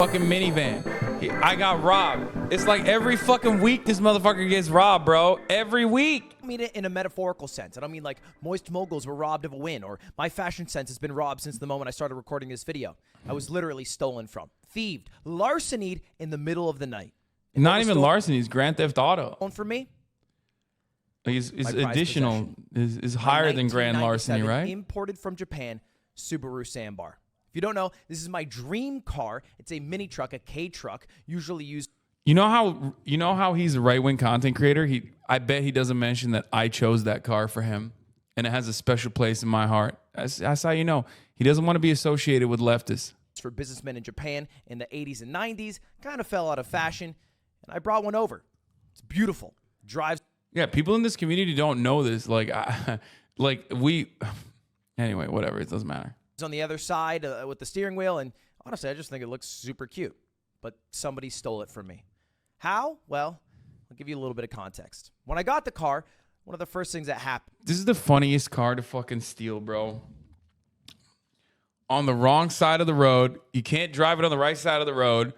fucking minivan. I got robbed. It's like every fucking week this motherfucker gets robbed, bro. Every week. I mean it in a metaphorical sense. I don't mean like Moist Moguls were robbed of a win, or my fashion sense has been robbed since the moment I started recording this video. I was literally stolen from, thieved, larcenied in the middle of the night. And Not even larceny, he's Grand Theft Auto. for me, He's additional, is higher than grand larceny, right? Imported from Japan, Subaru Sandbar. If you don't know, this is my dream car. It's a mini truck, a K truck, usually used. You know how he's a right-wing content creator? I bet he doesn't mention that I chose that car for him, and it has a special place in my heart. That's how you know. He doesn't want to be associated with leftists. For businessmen in Japan in the 80s and 90s, kind of fell out of fashion, and I brought one over. It's beautiful. Drives. Yeah, people in this community don't know this. Anyway, whatever. It doesn't matter. On the other side with the steering wheel, and honestly, I just think it looks super cute. But somebody stole it from me. How? Well, I'll give you a little bit of context. When I got the car, one of the first things that happened. This is the funniest car to fucking steal, bro. On the wrong side of the road. You can't drive it on the right side of the road.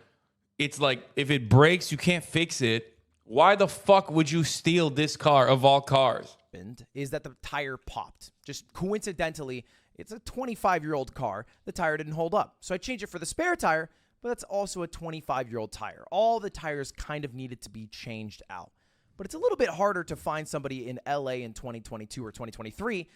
It's like, if it breaks, you can't fix it. Why the fuck would you steal this car of all cars? Is that the tire popped. Just coincidentally, it's a 25-year-old car. The tire didn't hold up. So I changed it for the spare tire, but that's also a 25-year-old tire. All the tires kind of needed to be changed out. But it's a little bit harder to find somebody in LA in 2022 or 2023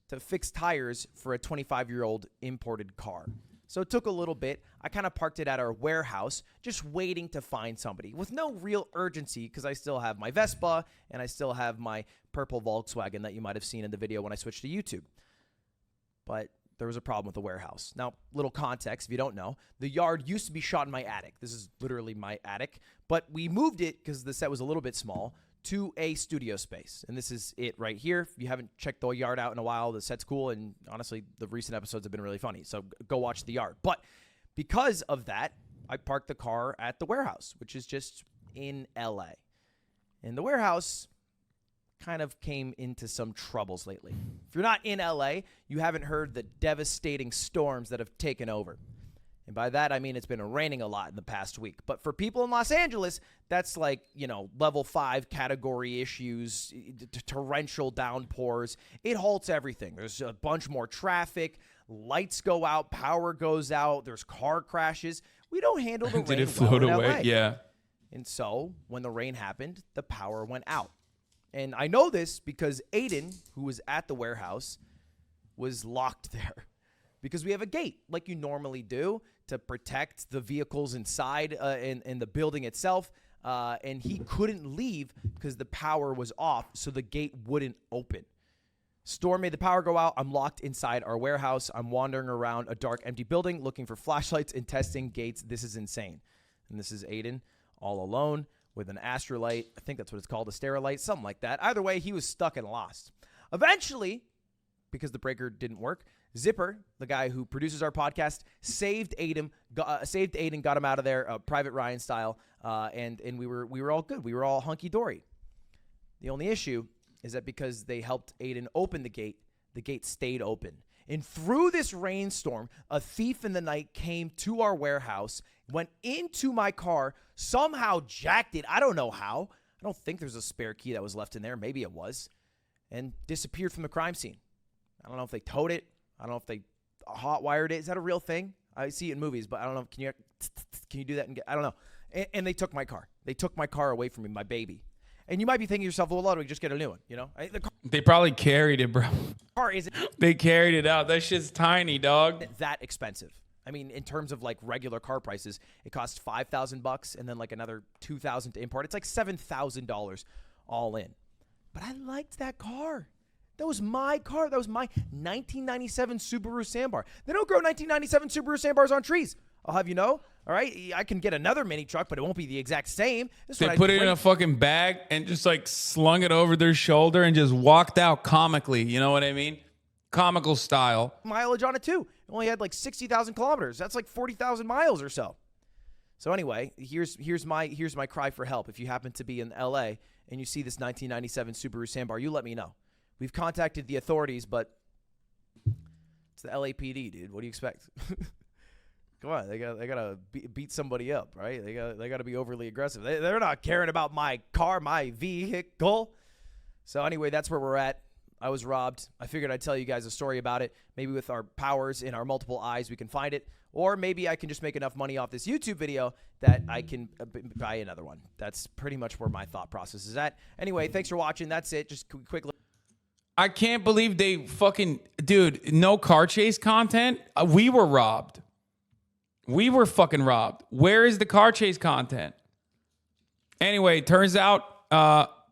to fix tires for a 25-year-old imported car. So it took a little bit. I kind of parked it at our warehouse, just waiting to find somebody with no real urgency because I still have my Vespa and I still have my purple Volkswagen that you might have seen in the video when I switched to YouTube. But there was a problem with the warehouse. Now, little context, if you don't know, the yard used to be shot in my attic. This is literally my attic. But we moved it, because the set was a little bit small, to a studio space. And this is it right here. If you haven't checked the yard out in a while, the set's cool. And honestly, the recent episodes have been really funny. So go watch the yard. But because of that, I parked the car at the warehouse, which is just in LA. And the warehouse kind of came into some troubles lately. If you're not in LA, you haven't heard the devastating storms that have taken over. And by that, I mean it's been raining a lot in the past week. But for people in Los Angeles, that's like, level 5 category issues, torrential downpours. It halts everything. There's a bunch more traffic. Lights go out. Power goes out. There's car crashes. We don't handle the rain Did it float well in away? LA. Yeah. And so when the rain happened, the power went out. And I know this because Aiden, who was at the warehouse, was locked there because we have a gate like you normally do to protect the vehicles inside in the building itself. And he couldn't leave because the power was off, so the gate wouldn't open. Storm made the power go out. I'm locked inside our warehouse. I'm wandering around a dark, empty building looking for flashlights and testing gates. This is insane. And this is Aiden all alone with an Astrolight. I think that's what it's called, a Sterilite, something like that. Either way, he was stuck and lost. Eventually, because the breaker didn't work, Zipper, the guy who produces our podcast, saved Aiden, got him out of there, Private Ryan style, and we were all good. We were all hunky-dory. The only issue is that because they helped Aiden open the gate stayed open. And through this rainstorm, a thief in the night came to our warehouse, went into my car, somehow jacked it. I don't know how. I don't think there's a spare key that was left in there. Maybe it was. And disappeared from the crime scene. I don't know if they towed it. I don't know if they hot-wired it. Is that a real thing? I see it in movies, but I don't know. Can you do that? I don't know. And they took my car. They took my car away from me, my baby. And you might be thinking to yourself, well, Ludwig, just get a new one, They probably carried it, bro. Car isn't. They carried it out. That shit's tiny, dog. That expensive. I mean, in terms of like regular car prices, it costs $5,000 and then like another $2,000 to import. It's like $7,000 all in. But I liked that car. That was my car. That was my 1997 Subaru Sandbar. They don't grow 1997 Subaru Sandbars on trees. I'll have you know. All right, I can get another mini truck, but it won't be the exact same. They put it in a fucking bag and just like slung it over their shoulder and just walked out comically. You know what I mean? Comical style. Mileage on it too. It only had like 60,000 kilometers. That's like 40,000 miles or so. So anyway, here's my cry for help. If you happen to be in LA and you see this 1997 Subaru Sandbar, you let me know. We've contacted the authorities, but it's the LAPD, dude. What do you expect? Come on, they gotta beat somebody up, right? They gotta be overly aggressive. They're not caring about my car, my vehicle. So anyway, that's where we're at. I was robbed. I figured I'd tell you guys a story about it. Maybe with our powers in our multiple eyes, we can find it. Or maybe I can just make enough money off this YouTube video that I can buy another one. That's pretty much where my thought process is at. Anyway, thanks for watching. That's it. Just quick. I can't believe they fucking... Dude, no car chase content? We were robbed. We were fucking robbed. Where is the car chase content? Anyway, turns out...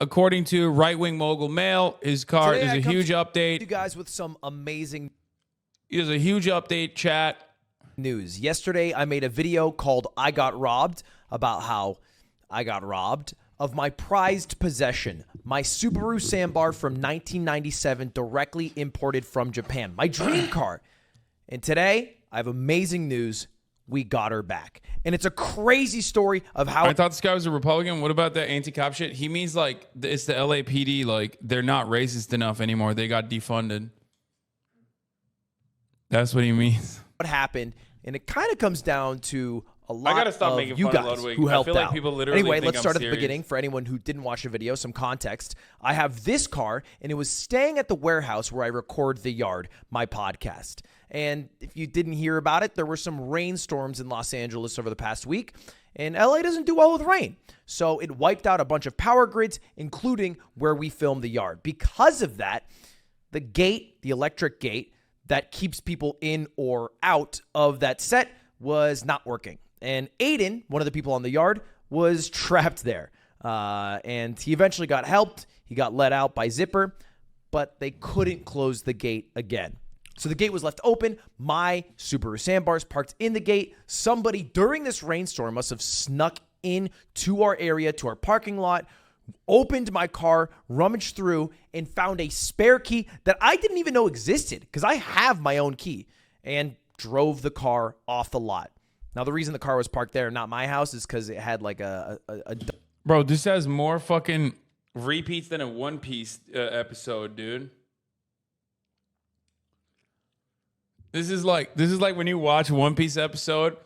according to right-wing mogul Mail, his car is a huge update. You guys with some amazing... There's a huge update, chat. News. Yesterday, I made a video called I Got Robbed about how I got robbed of my prized possession, my Subaru Sandbar from 1997, directly imported from Japan, my dream car. And today, I have amazing news. We got her back. And it's a crazy story of how... I thought this guy was a Republican. What about that anti-cop shit? He means like it's the LAPD. Like they're not racist enough anymore. They got defunded. That's what he means. What happened, and it kind of comes down to a lot I gotta stop of making you fun of guys Ludwig. who helped I feel like out. people literally Anyway, think let's I'm start at serious. the beginning. For anyone who didn't watch the video, some context. I have this car, and it was staying at the warehouse where I record The Yard, my podcast. And if you didn't hear about it, there were some rainstorms in Los Angeles over the past week, and LA doesn't do well with rain. So it wiped out a bunch of power grids, including where we filmed The Yard. Because of that, the gate, the electric gate that keeps people in or out of that set was not working. And Aiden, one of the people on The Yard, was trapped there. And he eventually got helped. He got let out by Zipper, but they couldn't close the gate again. So the gate was left open. My Subaru Sandbar's parked in the gate. Somebody during this rainstorm must have snuck into our area, to our parking lot, opened my car, rummaged through, and found a spare key that I didn't even know existed because I have my own key, and drove the car off the lot. Now, the reason the car was parked there, not my house, is because it had like a Bro, this has more fucking repeats than a One Piece episode, dude. This is like when you watch a One Piece episode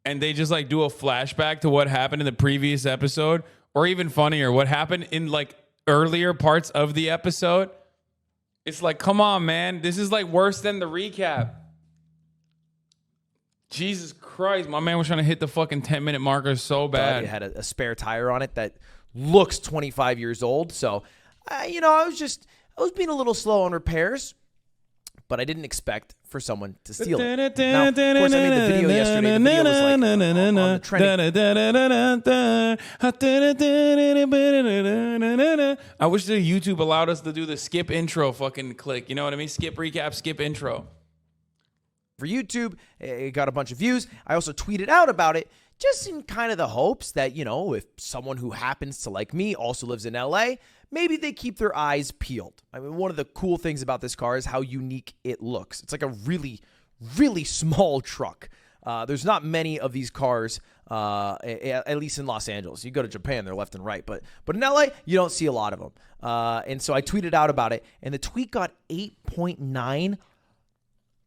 and they just like do a flashback to what happened in the previous episode, or even funnier, what happened in like earlier parts of the episode. It's like, come on, man. This is like worse than the recap. Jesus Christ, my man was trying to hit the fucking 10-minute marker so bad. It had a spare tire on it that looks 25 years old. So, I was being a little slow on repairs, but I didn't expect for someone to steal it. Now, of course, I made the video yesterday. The video was like on the trending. I wish the YouTube allowed us to do the skip intro fucking click. You know what I mean? Skip recap, skip intro. For YouTube, it got a bunch of views. I also tweeted out about it just in kind of the hopes that, if someone who happens to like me also lives in LA, maybe they keep their eyes peeled. I mean, one of the cool things about this car is how unique it looks. It's like a really, really small truck. There's not many of these cars, at least in Los Angeles. You go to Japan, they're left and right. But in LA, you don't see a lot of them. And so I tweeted out about it, and the tweet got 8.9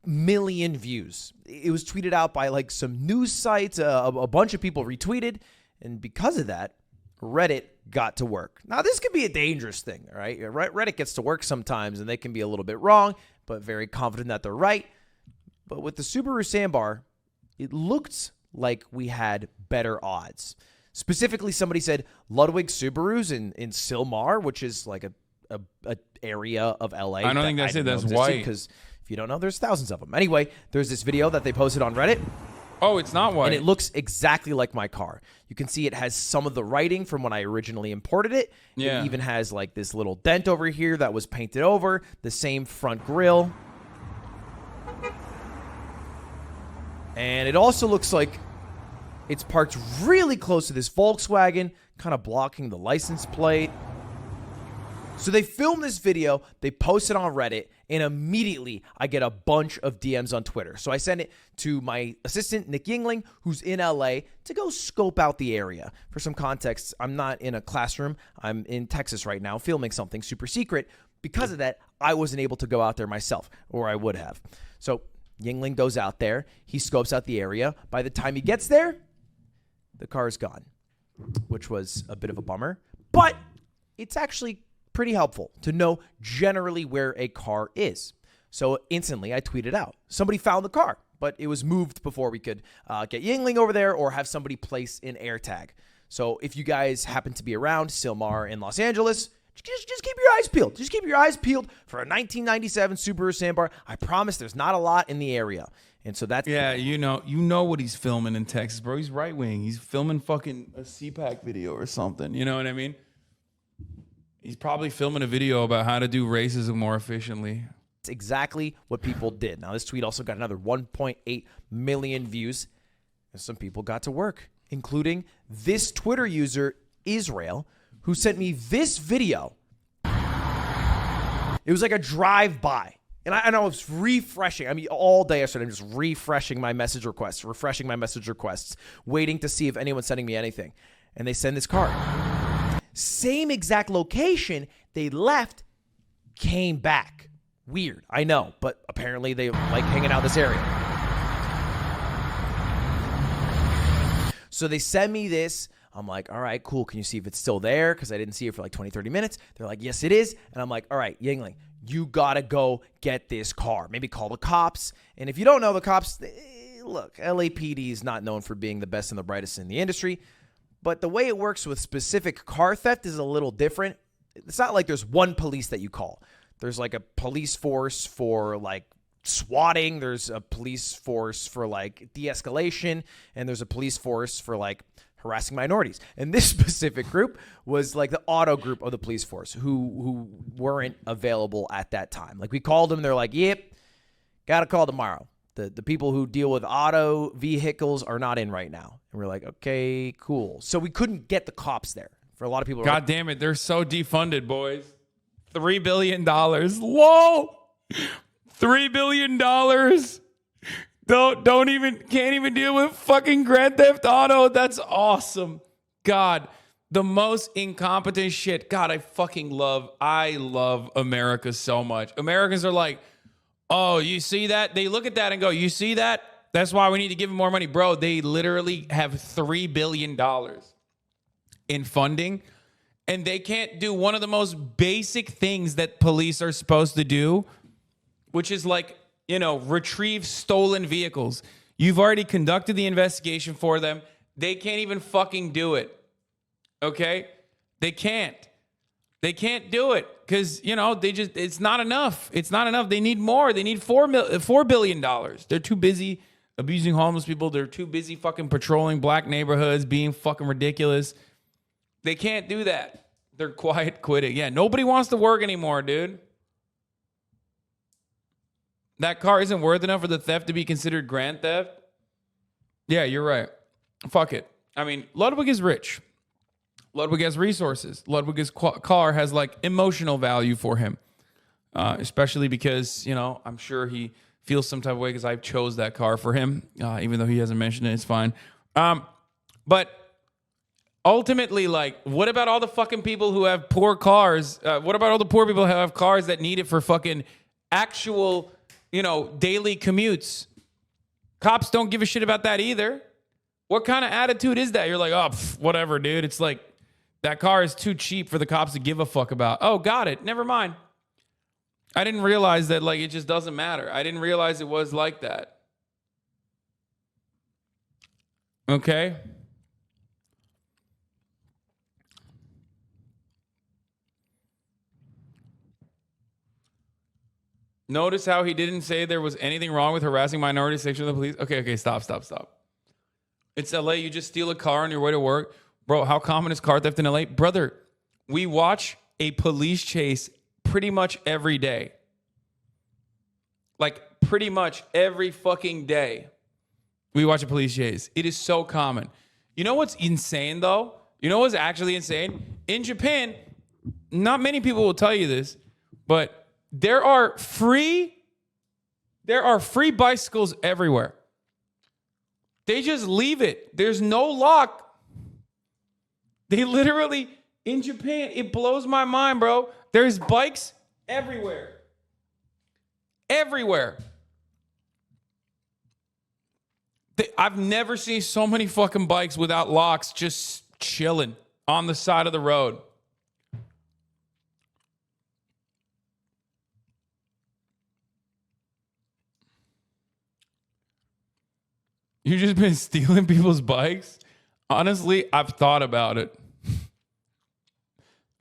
million views. It was tweeted out by like some news sites. A bunch of people retweeted. And because of that, Reddit got to work. Now, this could be a dangerous thing, all right? Reddit gets to work sometimes, and they can be a little bit wrong, but very confident that they're right. But with the Subaru Sandbar, it looked like we had better odds. Specifically, somebody said Ludwig Subarus in Silmar, which is like a area of LA. I don't think that's it. That's white. Because if you don't know, there's thousands of them. Anyway, there's this video that they posted on Reddit. Oh, it's not white. And it looks exactly like my car. You can see it has some of the writing from when I originally imported it. Yeah. It even has like this little dent over here that was painted over. The same front grille. And it also looks like it's parked really close to this Volkswagen, kind of blocking the license plate. So they filmed this video, they posted on Reddit, and immediately I get a bunch of DMs on Twitter. So I send it to my assistant, Nick Yingling, who's in LA, to go scope out the area. For some context, I'm not in a classroom. I'm in Texas right now filming something super secret. Because of that, I wasn't able to go out there myself, or I would have. So Yingling goes out there. He scopes out the area. By the time he gets there, the car is gone, which was a bit of a bummer. But it's actually pretty helpful to know generally where a car is. So instantly I tweeted out, somebody found the car, but it was moved before we could get Yingling over there or have somebody place an AirTag. So if you guys happen to be around Silmar in Los Angeles, just keep your eyes peeled. Just keep your eyes peeled for a 1997 Subaru Sandbar. I promise there's not a lot in the area. And so that's... Yeah, you know what he's filming in Texas, bro. He's right wing. He's filming fucking a CPAC video or something. You know what I mean? He's probably filming a video about how to do racism more efficiently. It's exactly what people did. Now, this tweet also got another 1.8 million views. And some people got to work, including this Twitter user, Israel, who sent me this video. It was like a drive-by. And I was refreshing. I mean, all day yesterday, I'm just refreshing my message requests, waiting to see if anyone's sending me anything. And they send this card. Same exact location. They left, came back. Weird, I know, but apparently they like hanging out this area. So they send me this. I'm like, all right, cool. Can you see if it's still there? Because I didn't see it for like 20, 30 minutes. They're like, yes, it is. And I'm like, all right, Yingling, you got to go get this car. Maybe call the cops. And if you don't know the cops, look, LAPD is not known for being the best and the brightest in the industry. But the way it works with specific car theft is a little different. It's not like there's one police that you call. There's like a police force for like swatting. There's a police force for like de-escalation. And there's a police force for like harassing minorities. And this specific group was like the auto group of the police force who weren't available at that time. Like we called them. They're like, yep, got to call tomorrow. The people who deal with auto vehicles are not in right now. And we're like, okay, cool. So we couldn't get the cops there. For a lot of people. God damn it. They're so defunded, boys. $3 billion. Whoa. $3 billion. Can't even deal with fucking Grand Theft Auto. That's awesome. God, the most incompetent shit. God, I love America so much. Americans are like, oh, you see that? They look at that and go, you see that? That's why we need to give them more money. Bro, they literally have $3 billion in funding, and they can't do one of the most basic things that police are supposed to do, which is like, retrieve stolen vehicles. You've already conducted the investigation for them. They can't even fucking do it. Okay? They can't. They can't do it because, it's not enough. It's not enough. They need more. They need $4 billion. They're too busy abusing homeless people. They're too busy fucking patrolling black neighborhoods, being fucking ridiculous. They can't do that. They're quiet quitting. Yeah, nobody wants to work anymore, dude. That car isn't worth enough for the theft to be considered grand theft. Yeah, you're right. Fuck it. I mean, Ludwig is rich. Ludwig has resources. Ludwig's car has like emotional value for him, especially because, I'm sure he feels some type of way because I chose that car for him, even though he hasn't mentioned it. It's fine. But ultimately, like, what about all the fucking people who have poor cars? What about all the poor people who have cars that need it for fucking actual, daily commutes? Cops don't give a shit about that either. What kind of attitude is that? You're like, oh, whatever, dude. It's like, that car is too cheap for the cops to give a fuck about. Oh, got it. Never mind. I didn't realize that, like, it just doesn't matter. I didn't realize it was like that. Okay? Notice how he didn't say there was anything wrong with harassing minority section of the police. Okay, stop. It's LA. You just steal a car on your way to work. Bro, how common is car theft in LA? Brother, we watch a police chase pretty much every day. Like, pretty much every fucking day. We watch a police chase. It is so common. You know what's insane, though? You know what's actually insane? In Japan, not many people will tell you this, but there are free bicycles everywhere. They just leave it. There's no lock. They literally, in Japan, it blows my mind, bro. There's bikes everywhere. Everywhere. I've never seen so many fucking bikes without locks just chilling on the side of the road. You've just been stealing people's bikes? Honestly, I've thought about it.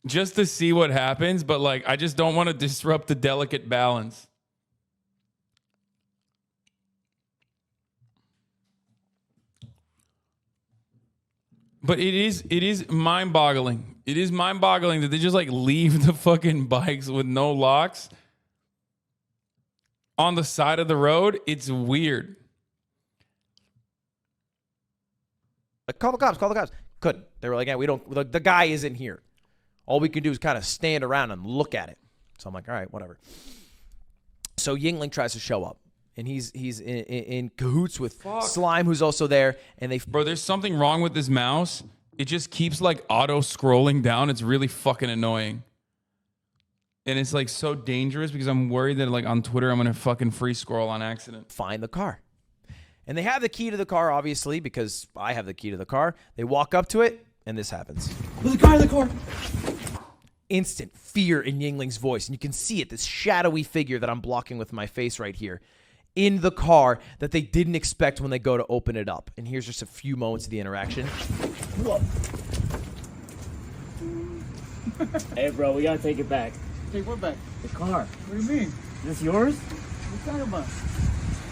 Just to see what happens, but like I just don't want to disrupt the delicate balance. But it is mind-boggling. It is mind-boggling that they just like leave the fucking bikes with no locks on the side of the road. It's weird. Like, call the cops, call the cops. Couldn't. They were like, yeah, we don't, the guy isn't here. All we can do is kind of stand around and look at it. So I'm like, all right, whatever. So Yingling tries to show up, and he's in cahoots with Slime, who's also there. And Bro, there's something wrong with this mouse. It just keeps like auto scrolling down. It's really fucking annoying. And it's like so dangerous because I'm worried that like on Twitter, I'm going to fucking free scroll on accident. Find the car. And they have the key to the car, obviously, because I have the key to the car. They walk up to it, and this happens. There's a car in the car. Instant fear in Yingling's voice. And you can see it, this shadowy figure that I'm blocking with my face right here in the car that they didn't expect when they go to open it up. And here's just a few moments of the interaction. Whoa. Hey, bro, we gotta take it back. Take what back? The car. What do you mean? Is this yours? What are you talking about?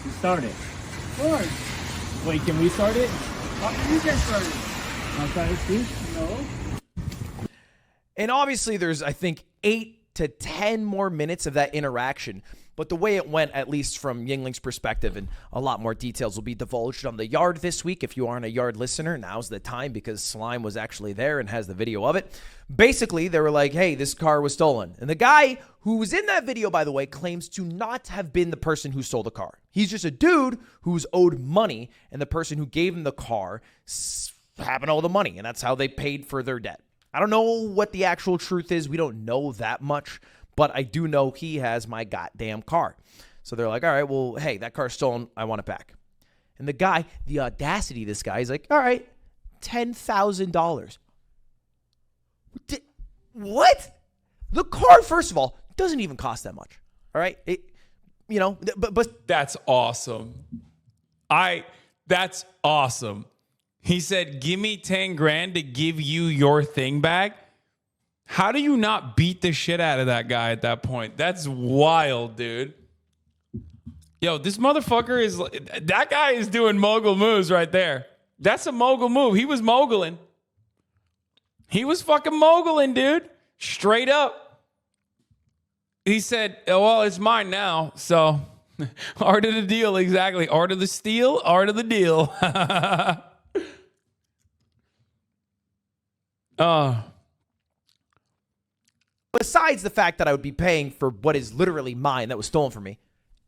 You started. Why? Wait, can we start it? How can you get started? I'll try to see. No. And obviously there's, I think, 8 to 10 more minutes of that interaction. But the way it went, at least from Yingling's perspective, and a lot more details will be divulged on the Yard this week. If you aren't a Yard listener, now's the time because Slime was actually there and has the video of it. Basically, they were like, hey, this car was stolen. And the guy who was in that video, by the way, claims to not have been the person who stole the car. He's just a dude who's owed money, and the person who gave him the car happened to owe the money, and that's how they paid for their debt. I don't know what the actual truth is. We don't know that much. But I do know he has my goddamn car. So they're like, all right, well, hey, that car's stolen. I want it back. And the guy, the audacity of this guy, is like, all right, $10,000. What? The car, first of all, doesn't even cost that much. All right? But That's awesome. That's awesome. He said, give me 10 grand to give you your thing back. How do you not beat the shit out of that guy at that point? That's wild, dude. Yo, this motherfucker is... That guy is doing mogul moves right there. That's a mogul move. He was moguling. He was fucking moguling, dude. Straight up. He said, oh, well, it's mine now. So, art of the deal, exactly. Art of the steal, art of the deal. Besides the fact that I would be paying for what is literally mine that was stolen from me,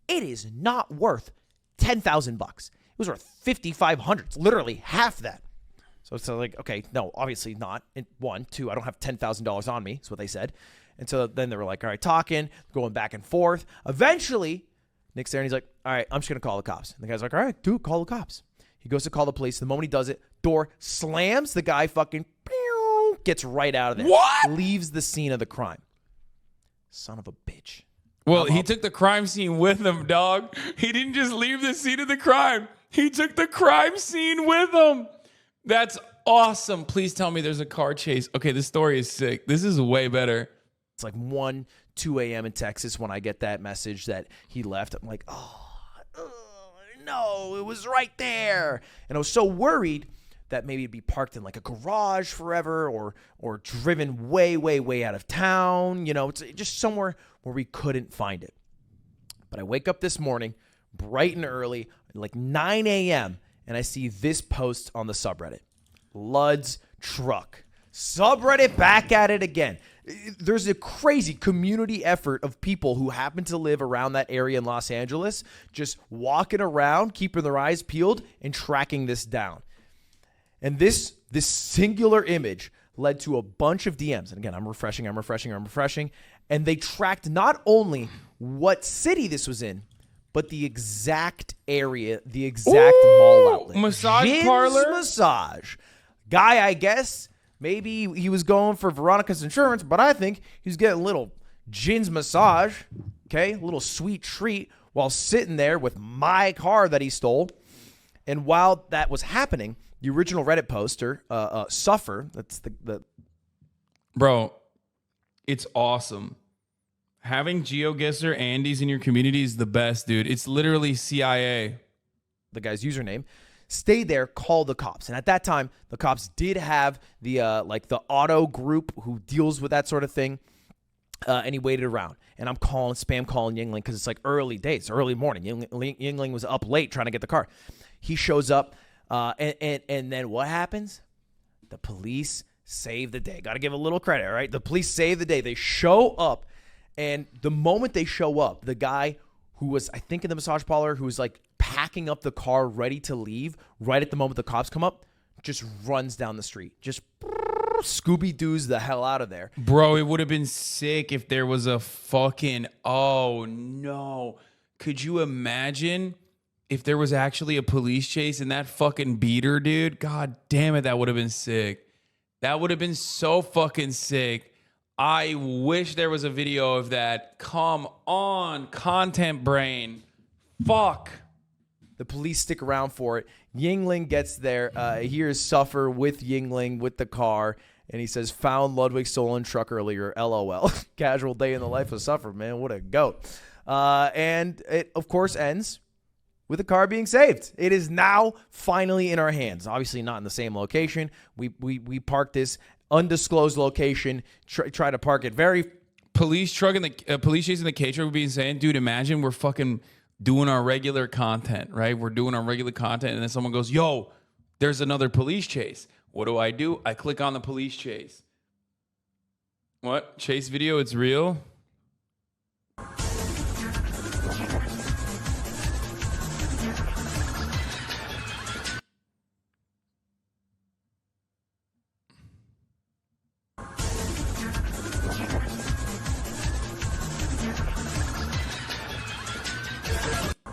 it is not worth $10,000. It was worth $5,500. It's literally half that. So it's like, okay, no, obviously not. And 1, 2, I don't have $10,000 on me. That's what they said. And so then they were like, all right, talking, going back and forth. Eventually, Nick's there and he's like, all right, I'm just going to call the cops. And the guy's like, all right, dude, call the cops. He goes to call the police. The moment he does it, door slams. The guy fucking gets right out of there. What? Leaves the scene of the crime. Son of a bitch. Well, he took the crime scene with him, dog. He didn't just leave the scene of the crime. He took the crime scene with him. That's awesome. Please tell me there's a car chase. Okay, this story is sick. This is way better. It's like 1, 2 a.m. in Texas when I get that message that he left. I'm like, no, it was right there. And I was so worried that maybe it'd be parked in like a garage forever or driven way, way, way out of town. You know, it's just somewhere where we couldn't find it. But I wake up this morning bright and early, like 9 a.m., and I see this post on the subreddit. Lud's truck. Subreddit back at it again. There's a crazy community effort of people who happen to live around that area in Los Angeles, just walking around, keeping their eyes peeled, and tracking this down. And this singular image led to a bunch of DMs. And again, I'm refreshing. And they tracked not only what city this was in, but the exact area, the exact mall outlet. Massage Jin's parlor? Massage. Guy, I guess, maybe he was going for Veronica's insurance, but I think he was getting a little Jin's massage, okay? A little sweet treat while sitting there with my car that he stole. And while that was happening, the original Reddit poster, Suffer, that's the Bro, it's awesome. Having GeoGuessr Andes in your community is the best, dude. It's literally CIA. the guy's username, stayed there, called the cops. And at that time, the cops did have the like the auto group who deals with that sort of thing. And he waited around. And I'm spam calling Yingling because it's like early days, early morning. Yingling was up late trying to get the car. He shows up, and then what happens? The police save the day. Got to give a little credit, all right? The police save the day. They show up, and the moment they show up, the guy who was, I think, in the massage parlor, who was like packing up the car, ready to leave, right at the moment the cops come up, just runs down the street. Just Scooby-Doo's the hell out of there. Bro, it would have been sick if there was a fucking, oh no. Could you imagine if there was actually a police chase in that fucking beater, dude? God damn it, that would have been sick. That would have been so fucking sick. I wish there was a video of that. Come on, content brain. Fuck. The police stick around for it. Yingling gets there. Here's Suffer with Yingling with the car. And he says, found Ludwig's stolen truck earlier. LOL. Casual day in the life of Suffer, man. What a goat. And it, of course, ends with the car being saved. It is now finally in our hands. Obviously not in the same location. We parked this undisclosed location. Try to park it very... Police truck and the police chasing the K truck would be insane. Dude, imagine we're fucking doing our regular content, right? We're doing our regular content, and then someone goes, yo, there's another police chase. What do? I click on the police chase. What? Chase video? It's real?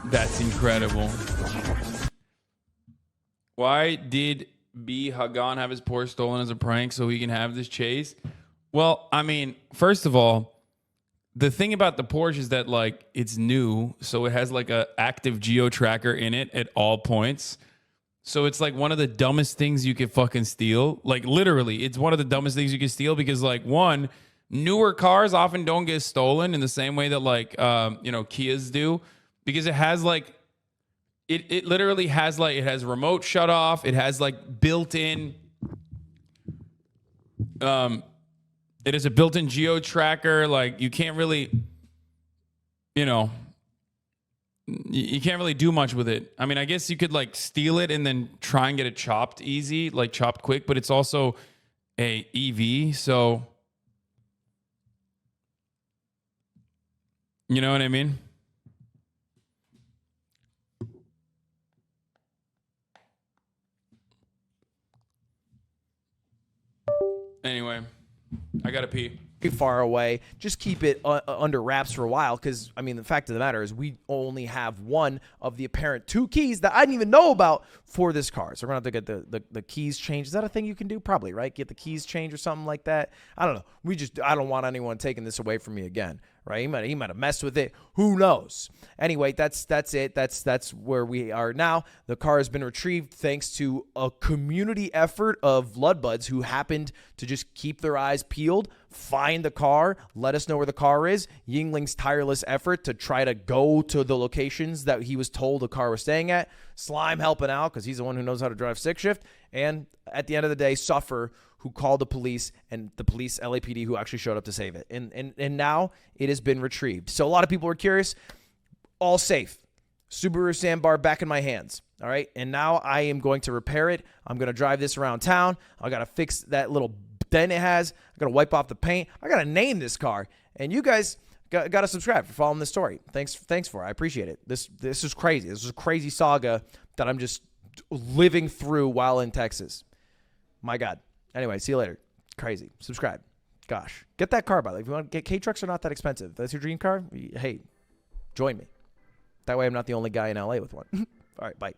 That's incredible. Why did B. Hagan have his Porsche stolen as a prank so he can have this chase? Well, I mean, first of all, the thing about the Porsche is that, like, it's new, so it has, like, a active geo-tracker in it at all points. So it's, like, one of the dumbest things you could fucking steal. Like, literally, it's one of the dumbest things you can steal because, like, one, newer cars often don't get stolen in the same way that, like, Kias do. Because it has like, it literally has like, it has remote shut off. It has like built-in, it is a built-in geo tracker. Like you can't really, you can't really do much with it. I mean, I guess you could like steal it and then try and get it chopped easy, like chopped quick, but it's also a EV. So, you know what I mean? Anyway, I gotta pee. far away. Just keep it under wraps for a while because, I mean, the fact of the matter is we only have one of the apparent two keys that I didn't even know about for this car. So we're going to have to get the keys changed. Is that a thing you can do? Probably, right? Get the keys changed or something like that. I don't know. I don't want anyone taking this away from me again, right? He might have messed with it. Who knows? Anyway, that's it. That's where we are now. The car has been retrieved thanks to a community effort of Bloodbuds who happened to just keep their eyes peeled, find the car, let us know where the car is. Yingling's tireless effort to try to go to the locations that he was told the car was staying at. Slime helping out because he's the one who knows how to drive stick shift. And at the end of the day, Suffer, who called the police, and the police, LAPD, who actually showed up to save it. And now it has been retrieved. So a lot of people were curious. All safe. Subaru Sandbar back in my hands. All right. And now I am going to repair it. I'm going to drive this around town. I got to fix that little dent it has. I got to wipe off the paint. I got to name this car. And you guys got to subscribe for following this story. Thanks for it. I appreciate it. This is crazy. This is a crazy saga that I'm just living through while in Texas. My God. Anyway, see you later. Crazy. Subscribe. Gosh. Get that car, by the way. If you want to get K-Trucks, are not that expensive. If that's your dream car, hey, join me. That way I'm not the only guy in LA with one. All right, bye.